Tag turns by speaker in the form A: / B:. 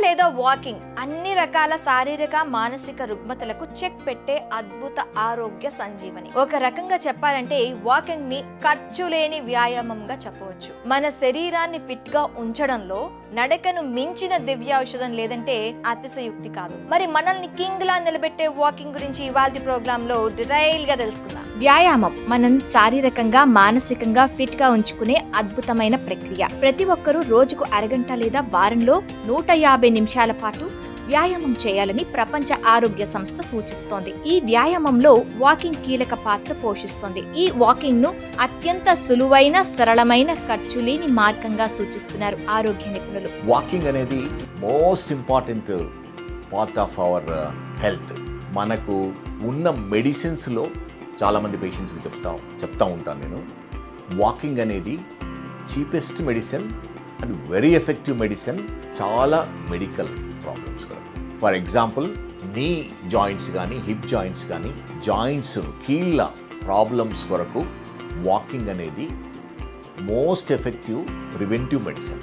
A: లేదా వాకింగ్ అన్ని రకాల శారీరక మానసిక రుగ్మతలకు చెక్ పెట్టే అద్భుత ఆరోగ్య సంజీవని. ఒక రకంగా చెప్పాలంటే వాకింగ్ ని ఖర్చు లేని వ్యాయామంగా చెప్పవచ్చు. మన శరీరాన్ని ఫిట్ గా ఉంచడంలో నడకను మించిన దివ్య ఔషధం లేదంటే అతిశయుక్తి కాదు. మరి మనల్ని కింగ్ లా నిలబెట్టే వాకింగ్ గురించి ఇవాల్టి ప్రోగ్రామ్ లో డీటెయిల్ గా తెలుసుకుందాం. వ్యాయామం మనం శారీరకంగా మానసికంగా ఫిట్ గా ఉంచుకునే అద్భుతమైన ప్రక్రియ. ప్రతి ఒక్కరూ రోజుకు అరగంట లేదా వారంలో 150 నిమిషాల పాటు వ్యాయామం చేయాలని ప్రపంచ ఆరోగ్య సంస్థ సూచిస్తోంది. ఈ వ్యాయామంలో వాకింగ్ కీలక పాత్ర పోషిస్తోంది. ఈ వాకింగ్ ను అత్యంత సులువైన సరళమైన ఖర్చు లేని మార్గంగా సూచిస్తున్నారు ఆరోగ్య నిపుణులు.
B: వాకింగ్ అనేది most important part of our health. మనకు ఉన్న మెడిసిన్స్లో చాలామంది పేషెంట్స్కి చెప్తా ఉంటాను నేను. వాకింగ్ అనేది cheapest medicine and very effective medicine చాలా మెడికల్ ప్రాబ్లమ్స్ కూడా. ఫర్ ఎగ్జాంపుల్ నీ జాయింట్స్ కానీ హిప్ జాయింట్స్ కానీ జాయింట్స్ కీళ్ళ ప్రాబ్లమ్స్ కొరకు వాకింగ్ అనేది మోస్ట్ ఎఫెక్టివ్ ప్రివెంటివ్ మెడిసిన్.